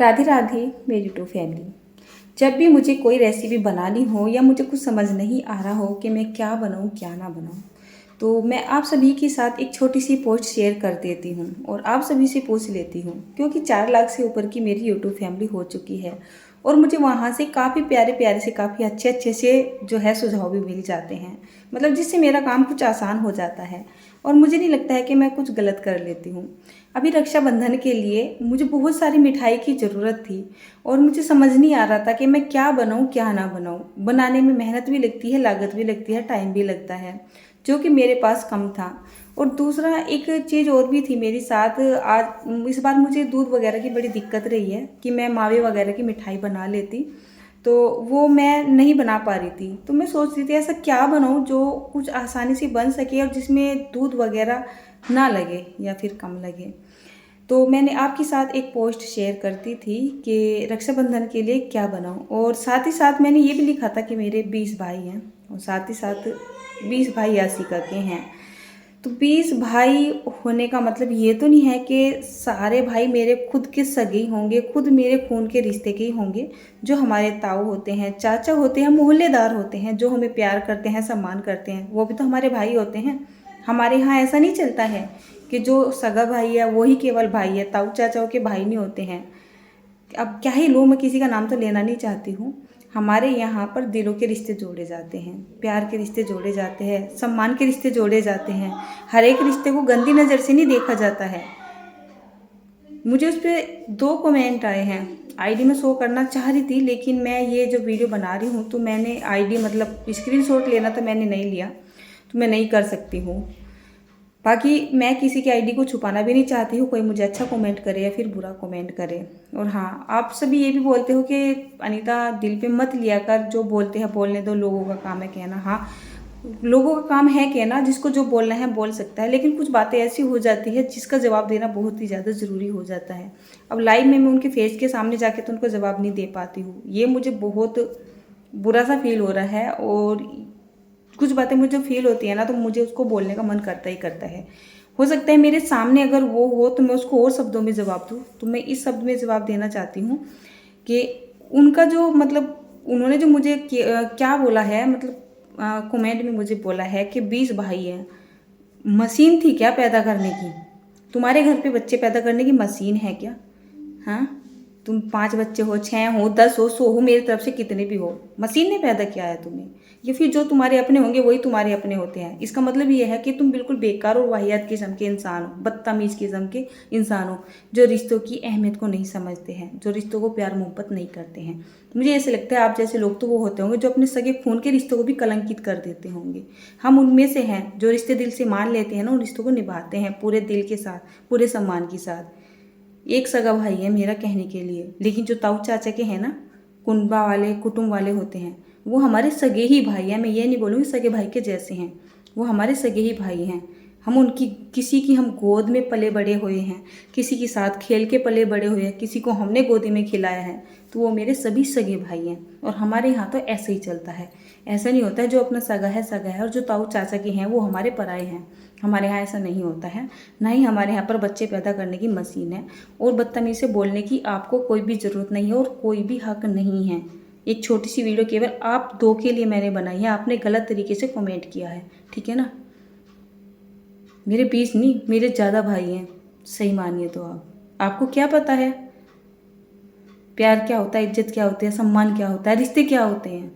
राधे राधे मेरी YouTube family. जब भी मुझे कोई रेसिपी बनानी हो या मुझे कुछ समझ नहीं आ रहा हो कि मैं क्या बनाऊँ क्या ना बनाऊँ, तो मैं आप सभी के साथ एक छोटी सी पोस्ट शेयर कर देती हूँ और आप सभी से पूछ लेती हूँ, क्योंकि 4 लाख से ऊपर की मेरी यूट्यूब फैमिली हो चुकी है और मुझे वहाँ से काफ़ी प्यारे प्यारे से काफ़ी अच्छे अच्छे से जो है सुझाव भी मिल जाते हैं, मतलब जिससे मेरा काम कुछ आसान हो जाता है और मुझे नहीं लगता है कि मैं कुछ गलत कर लेती हूँ। अभी रक्षाबंधन के लिए मुझे बहुत सारी मिठाई की ज़रूरत थी और मुझे समझ नहीं आ रहा था कि मैं क्या बनाऊँ क्या ना बनाऊँ। बनाने में मेहनत भी लगती है, लागत भी लगती है, टाइम भी लगता है, जो कि मेरे पास कम था। और दूसरा एक चीज़ और भी थी मेरे साथ। आज इस बार मुझे दूध वगैरह की बड़ी दिक्कत रही है कि मैं मावे वगैरह की मिठाई बना लेती, तो वो मैं नहीं बना पा रही थी। तो मैं सोच रही थी ऐसा क्या बनाऊँ जो कुछ आसानी से बन सके और जिसमें दूध वगैरह ना लगे या फिर कम लगे। तो मैंने आपके साथ एक पोस्ट शेयर करती थी कि रक्षाबंधन के लिए क्या बनाऊँ, और साथ ही साथ मैंने ये भी लिखा था कि मेरे 20 भाई हैं और साथ ही साथ 20 भाई यासिका के हैं। तो 20 भाई होने का मतलब ये तो नहीं है कि सारे भाई मेरे खुद के सगे ही होंगे, खुद मेरे खून के रिश्ते के ही होंगे। जो हमारे ताऊ होते हैं, चाचा होते हैं, मोहल्लेदार होते हैं, जो हमें प्यार करते हैं, सम्मान करते हैं, वो भी तो हमारे भाई होते हैं। हमारे यहाँ ऐसा नहीं चलता है कि जो सगा भाई है वही केवल भाई है, ताऊ चाचाओं के भाई नहीं होते हैं। अब क्या ही लूँ, मैं किसी का नाम तो लेना नहीं चाहती हूँ। हमारे यहाँ पर दिलों के रिश्ते जोड़े जाते हैं, प्यार के रिश्ते जोड़े जाते हैं, सम्मान के रिश्ते जोड़े जाते हैं। हर एक रिश्ते को गंदी नज़र से नहीं देखा जाता है। मुझे उस पर 2 कमेंट आए हैं। आईडी में शो करना चाह रही थी, लेकिन मैं ये जो वीडियो बना रही हूँ तो मैंने आईडी मतलब स्क्रीनशॉट लेना तो मैंने नहीं लिया, तो मैं नहीं कर सकती हूँ। बाकी मैं किसी की आईडी को छुपाना भी नहीं चाहती हूँ, कोई मुझे अच्छा कमेंट करे या फिर बुरा कमेंट करे। और हाँ, आप सभी ये भी बोलते हो कि अनीता दिल पे मत लिया कर, जो बोलते हैं बोलने दो, लोगों का काम है कहना। हाँ, लोगों का काम है कहना, जिसको जो बोलना है बोल सकता है, लेकिन कुछ बातें ऐसी हो जाती है जिसका जवाब देना बहुत ही ज़्यादा ज़रूरी हो जाता है। अब लाइव में मैं उनके फेस के सामने जाके तो उनको जवाब नहीं दे पाती हूँ, ये मुझे बहुत बुरा सा फील हो रहा है। और कुछ बातें मुझे फील होती है ना, तो मुझे उसको बोलने का मन करता ही करता है। हो सकता है मेरे सामने अगर वो हो तो मैं उसको और शब्दों में जवाब दूँ, तो मैं इस शब्द में जवाब देना चाहती हूँ कि उनका जो मतलब उन्होंने जो मुझे क्या बोला है, मतलब कमेंट में मुझे बोला है कि 20 भाई हैं। मशीन थी क्या पैदा करने की? तुम्हारे घर पे बच्चे पैदा करने की मशीन है क्या? हाँ, तुम 5 बच्चे हो, 6 हो, 10 हो, 100 हो, मेरी तरफ से कितने भी हो, मशीन ने पैदा किया है तुम्हें। या फिर जो तुम्हारे अपने होंगे वही तुम्हारे अपने होते हैं। इसका मतलब ये है कि तुम बिल्कुल बेकार और वाहियात किस्म के इंसान हो, बदतमीज किस्म के इंसान हो, जो रिश्तों की अहमियत को नहीं समझते हैं, जो रिश्तों को प्यार मोहब्बत नहीं करते हैं। मुझे ऐसे लगता है आप जैसे लोग तो वो होते होंगे जो अपने सगे खून के रिश्तों को भी कलंकित कर देते होंगे। हम उनमें से हैं जो रिश्ते दिल से मान लेते हैं ना, उन रिश्तों को निभाते हैं पूरे दिल के साथ, पूरे सम्मान के साथ। एक सगा भाई है मेरा कहने के लिए, लेकिन जो ताऊ चाचा के हैं ना, कुनबा वाले कुटुंब वाले होते हैं, वो हमारे सगे ही भाई हैं। मैं ये नहीं बोलूँगी सगे भाई के जैसे हैं, वो हमारे सगे ही भाई हैं। हम उनकी किसी की हम गोद में पले बड़े हुए हैं, किसी के साथ खेल के पले बड़े हुए हैं, किसी को हमने गोदी में खिलाया है, तो वो मेरे सभी सगे भाई हैं। और हमारे यहाँ तो ऐसे ही चलता है। ऐसा नहीं होता है जो अपना सगा है सगा है और जो ताऊ चाचा के हैं वो हमारे पराए हैं। हमारे यहाँ ऐसा नहीं होता है। ना ही हमारे यहाँ पर बच्चे पैदा करने की मशीन है। और बदतमीज़ी से बोलने की आपको कोई भी ज़रूरत नहीं है और कोई भी हक नहीं है। एक छोटी सी वीडियो केवल आप 2 के लिए मैंने बनाई है, आपने गलत तरीके से कमेंट किया है, ठीक है ना। मेरे 20 नहीं, मेरे ज़्यादा भाई हैं, सही मानिए तो आपको क्या पता है प्यार क्या होता है, इज्जत क्या होती है, सम्मान क्या होता है, रिश्ते क्या होते हैं।